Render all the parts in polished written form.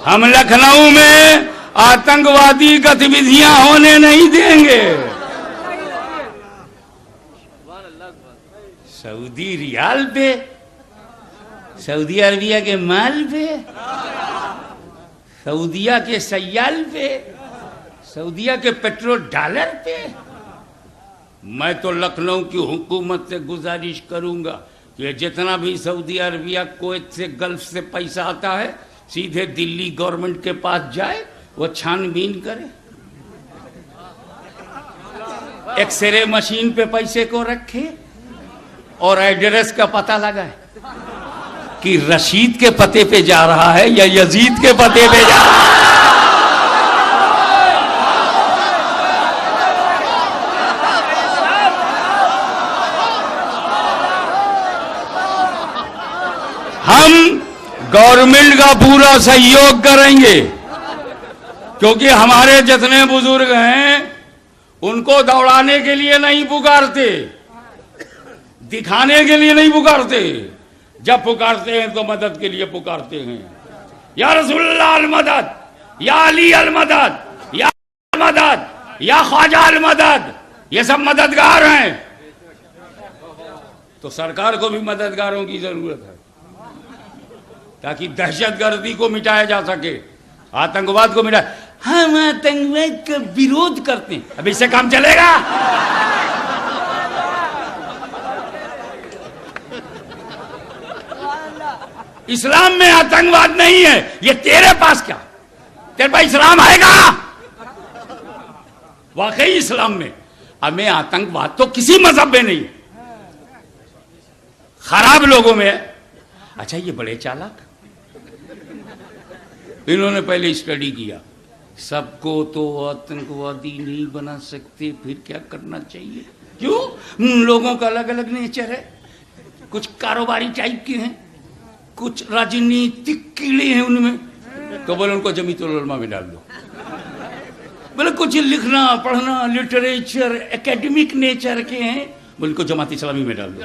हम लखनऊ में आतंकवादी गतिविधियां होने नहीं देंगे। सऊदी रियाल पे, सऊदी अरबिया के माल पे, सऊदिया के सयाल पे, सऊदिया के पेट्रोल डॉलर पे। मैं तो लखनऊ की हुकूमत से गुजारिश करूंगा कि जितना भी सऊदी अरबिया कुवैत से गल्फ से पैसा आता है सीधे दिल्ली गवर्नमेंट के पास जाए, वो छानबीन करे, एक्सरे मशीन पे पैसे को रखे और एड्रेस का पता लगाए कि रशीद के पते पे जा रहा है या यजीद के पते पे जा रहा है। हम गवर्नमेंट का पूरा सहयोग करेंगे क्योंकि हमारे जितने बुजुर्ग हैं उनको दौड़ाने के लिए नहीं पुकारते, दिखाने के लिए नहीं पुकारते। जब पुकारते हैं तो मदद के लिए पुकारते हैं। या रसूलुल्लाह अल मदद, या अली अल मदद, या मदद, या ख्वाजा अल मदद, ये सब मददगार हैं। तो सरकार को भी मददगारों की जरूरत है ताकि दहशतगर्दी को मिटाया जा सके, आतंकवाद को मिटाया। हम आतंकवाद का विरोध करते हैं, अब इससे काम चलेगा? इस्लाम में आतंकवाद नहीं है, ये तेरे पास क्या? तेरे पास इस्लाम आएगा? वाकई इस्लाम में हमें आतंकवाद तो किसी मजहब में नहीं, खराब लोगों में है। अच्छा, ये बड़े चालाक, इन्होंने पहले स्टडी किया, सबको तो आतंकवादी नहीं बना सकते, फिर क्या करना चाहिए? क्यों? लोगों का अलग अलग नेचर है, कुछ कारोबारी टाइप के हैं, कुछ राजनीतिक कीड़े हैं उनमें, तो बोले उनको जमीयतुल उलमा में डाल दो। बोले कुछ लिखना पढ़ना लिटरेचर एकेडमिक नेचर के हैं, बोले उनको जमात इस्लामी में डाल दो।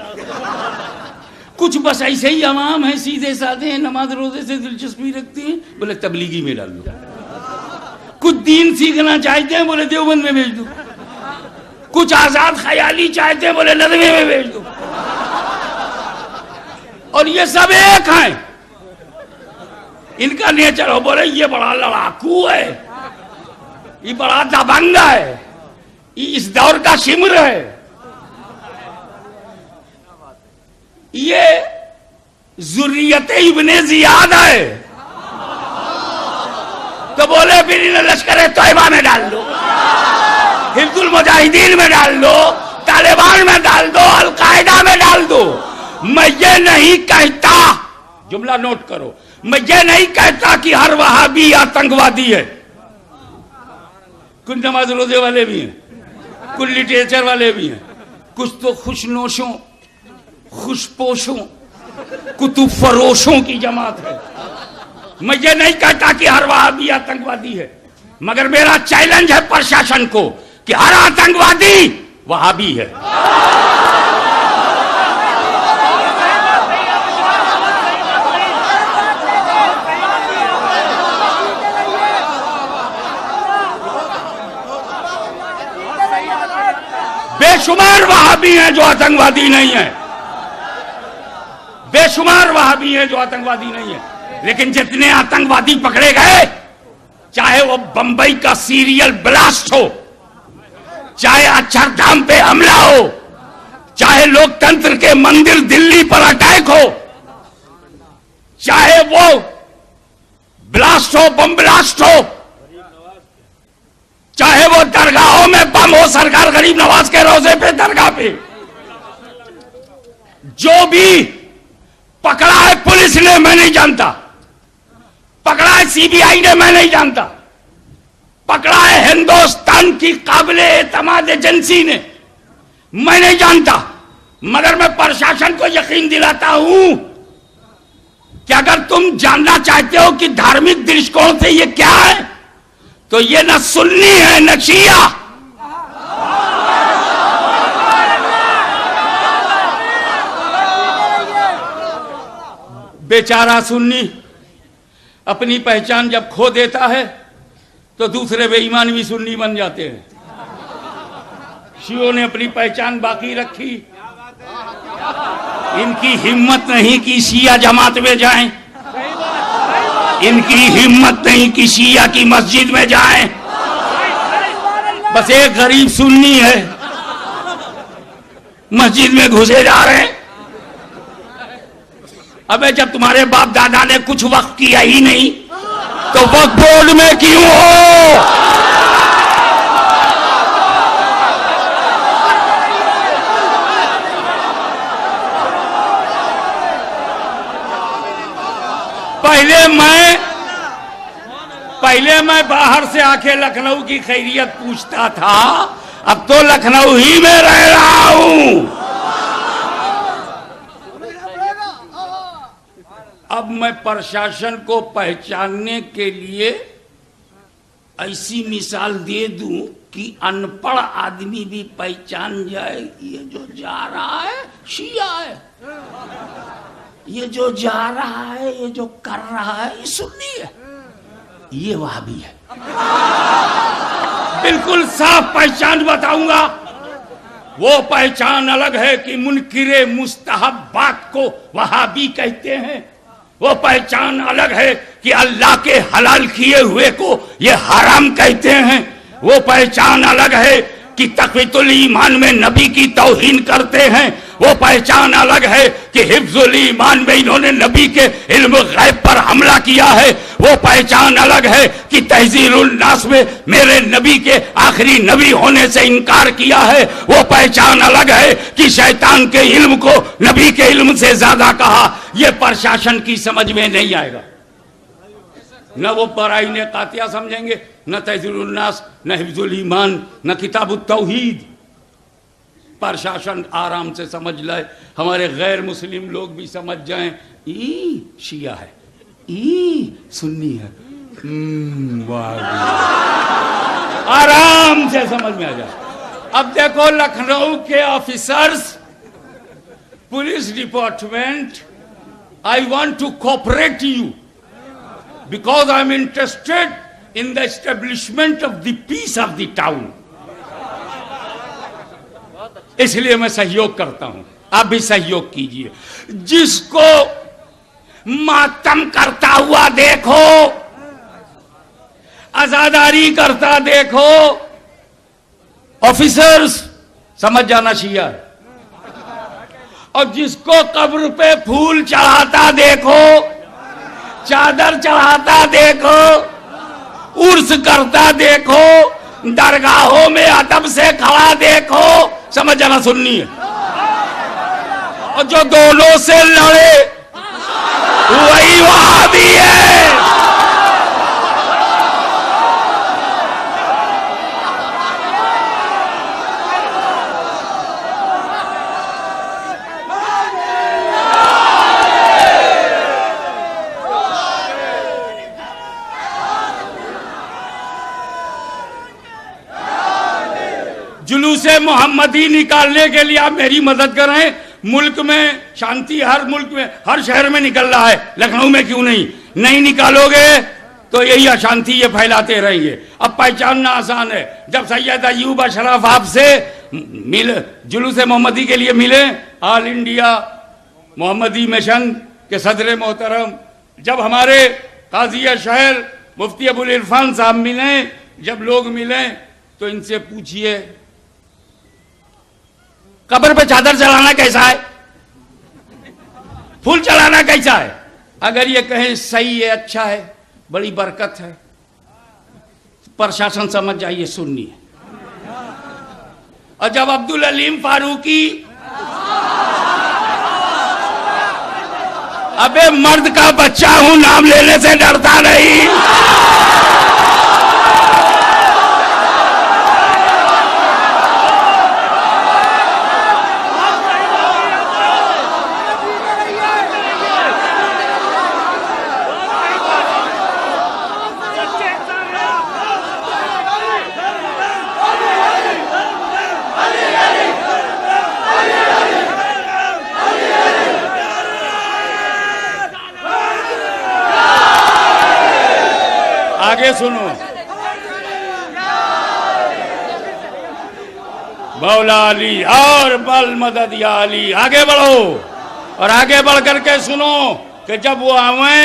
कुछ बस ऐसे ही अवाम है, सीधे साधे हैं, नमाज रोजे से दिलचस्पी रखती हैं, बोले तबलीगी में डाल दो। कुछ दीन सीखना चाहते हैं, बोले देवबंद में भेज दो। कुछ आजाद ख्याली चाहते हैं, बोले नदवे में भेज दो। और ये सब एक हैं, इनका नेचर हो, बोले ये बड़ा लड़ाकू है, ये बड़ा दबंग है, ये इस दौर का शिमर है, ये जुर्रियत इब्ने जियाद है। तो बोले फिर इन्हें लश्कर तैयबा में डाल दो, हिफ्जुल मुजाहिदीन में डाल दो, तालिबान में डाल दो, अलकायदा में डाल दो। मैं ये नहीं कहता, जुमला नोट करो, मैं ये नहीं कहता कि हर वहाबी आतंकवादी है। कुछ नमाज रोजे वाले भी हैं, कुछ लिटरेचर वाले भी हैं, कुछ तो खुशनोशों खुशपोशों कुतुब फरोशों की जमात है। मैं ये नहीं कहता कि हर वहाबी आतंकवादी है, मगर मेरा चैलेंज है प्रशासन को कि हर आतंकवादी वहाबी है। बेशुमार वहाबी हैं जो आतंकवादी नहीं है, बेशुमार वहाबी हैं जो आतंकवादी नहीं है। लेकिन जितने आतंकवादी पकड़े गए, चाहे वो बंबई का सीरियल ब्लास्ट हो, चाहे अक्षरधाम पे हमला हो, चाहे लोकतंत्र के मंदिर दिल्ली पर अटैक हो, चाहे वो ब्लास्ट हो, बम ब्लास्ट हो, चाहे वो दरगाहों में बम हो, सरकार गरीब नवाज के रोजे पे दरगाह पे, जो भी पकड़ा है पुलिस ने मैं नहीं जानता, पकड़ा है सीबीआई ने मैं नहीं जानता, पकड़ा है हिंदुस्तान की काबिले एतमाद एजेंसी ने मैं नहीं जानता, मगर मैं प्रशासन को यकीन दिलाता हूं कि अगर तुम जानना चाहते हो कि धार्मिक दृष्टिकोण से ये क्या है, तो ये न सुन्नी है न शिया। बेचारा सुन्नी अपनी पहचान जब खो देता है तो दूसरे बेईमान भी सुन्नी बन जाते हैं। शियों ने अपनी पहचान बाकी रखी, इनकी हिम्मत नहीं कि शिया जमात में जाएं, इनकी हिम्मत नहीं कि शिया की मस्जिद में जाएं। बस एक गरीब सुन्नी है, मस्जिद में घुसे जा रहे हैं। अबे जब तुम्हारे बाप दादा ने कुछ वक्त किया ही नहीं तो वक्त बोर्ड में क्यों हो? पहले मैं बाहर से आके लखनऊ की खैरियत पूछता था, अब तो लखनऊ ही में रह रहा हूं। अब मैं प्रशासन को पहचानने के लिए ऐसी मिसाल दे दूं कि अनपढ़ आदमी भी पहचान जाए, ये जो जा रहा है शिया है, ये जो जा रहा है, ये जो कर रहा है ये सुन्नी है, ये वहाबी है। बिल्कुल साफ पहचान बताऊंगा। वो पहचान अलग है कि मुनकिरे मुस्तहब्बात को वहाबी कहते हैं, वो पहचान अलग है कि अल्लाह के हलाल किए हुए को ये हराम कहते हैं, वो पहचान अलग है कि तक़वीतुल ईमान में नबी की तौहीन करते हैं, वो पहचान अलग है कि हिफ्जुल ईमान में इन्होंने नबी के इल्म गैब पर हमला किया है, वो पहचान अलग है कि तहज़ीरुल नास में मेरे नबी के आखिरी नबी होने से इनकार किया है, वो पहचान अलग है कि शैतान के इल्म को नबी के इल्म से ज्यादा कहा। ये प्रशासन की समझ में नहीं आएगा। न वो पराई ने कातिया समझेंगे, न तहज़ीरुल नास, न हिफ्जुल ईमान, न किताबुत तौहीद। प्रशासन आराम से समझ ले, हमारे गैर मुस्लिम लोग भी समझ जाएं, ई शिया है, ई सुन्नी है, आराम से समझ में आ जाए। अब देखो लखनऊ के officers, police department, I want to cooperate you because I am interested in the establishment of the peace of the town. इसलिए मैं सहयोग करता हूं, आप भी सहयोग कीजिए। जिसको मातम करता हुआ देखो, आजादारी करता देखो, ऑफिसर्स समझ जाना शिया। और जिसको कब्र पे फूल चढ़ाता देखो, चादर चढ़ाता देखो, उर्स करता देखो, दरगाहों में अदब से खड़ा देखो, समझ जाना सुन्नी है। और जो दोनों से लड़े वही वहाबी है। जुलूसे मोहम्मदी निकालने के लिए आप मेरी मदद करें। मुल्क में शांति, हर मुल्क में, हर शहर में निकल रहा है, लखनऊ में क्यों नहीं निकालोगे तो यही अशांति ये फैलाते रहेंगे। अब पहचानना आसान है। जब सैयद अयूब अशरफ आपसे मिले, जुलूसे मोहम्मदी के लिए मिले, ऑल इंडिया मोहम्मदी मिशन के सदर मोहतरम, जब हमारे काजी शहर मुफ्ती अबुल इरफान साहब मिले, जब लोग मिले तो इनसे पूछिए कब्र पे चादर चढ़ाना कैसा है, फूल चढ़ाना कैसा है। अगर ये कहें सही है, अच्छा है, बड़ी बरकत है, प्रशासन समझ जाइए सुन्नी है। और जब अब्दुल अलीम फारूकी, अबे मर्द का बच्चा हूं, नाम लेने से डरता नहीं। आगे सुनो, मौला अली और बल मदद या अली। आगे बढ़ो और आगे बढ़ करके सुनो कि जब वो आवे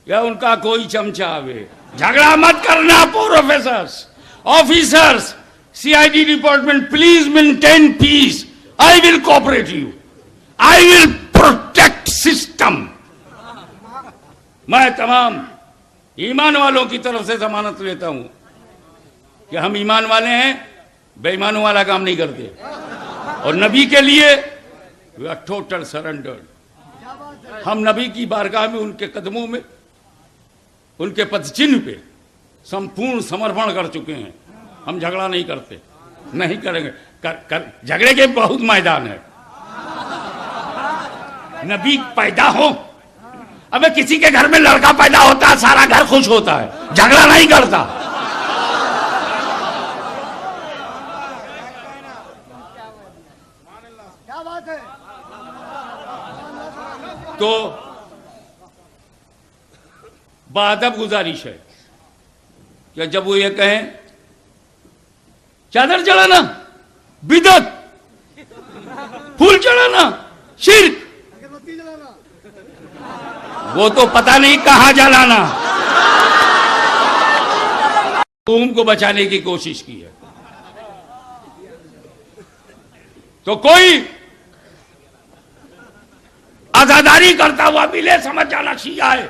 या उनका कोई चमचा आवे, झगड़ा मत करना। Professors, officers, CID department, please maintain piece. I will cooperate you, I will protect system. मैं तमाम ईमान वालों की तरफ से जमानत लेता हूं कि हम ईमान वाले हैं, बेईमानों वाला काम नहीं करते। और नबी के लिए वी आर टोटल सरेंडर्ड। हम नबी की बारगाह में, उनके कदमों में, उनके पदचिन्ह पे संपूर्ण समर्पण कर चुके हैं। हम झगड़ा नहीं करते, नहीं करेंगे। झगड़े के बहुत मैदान है। नबी पैदा हो, अबे किसी के घर में लड़का पैदा होता है, सारा घर खुश होता है, झगड़ा नहीं करता। क्या बात है? तो बादब गुजारिश है कि जब वो ये कहें चादर चढ़ाना बिदत, फूल चढ़ाना शिर्क, अगरबत्ती जलाना, वो तो पता नहीं कहां जलाना। उनको बचाने की कोशिश की है। तो कोई आजादारी करता हुआ मिले समझ जाना शिया है,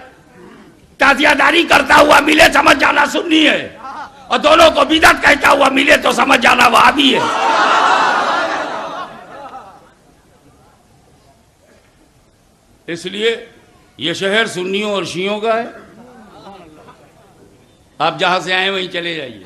ताजियादारी करता हुआ मिले समझ जाना सुन्नी है, और दोनों को बिदअत कहता हुआ मिले तो समझ जाना वहाबी है। इसलिए ये शहर सुन्नियों और शियों का है। आप जहां से आए वहीं चले जाइए।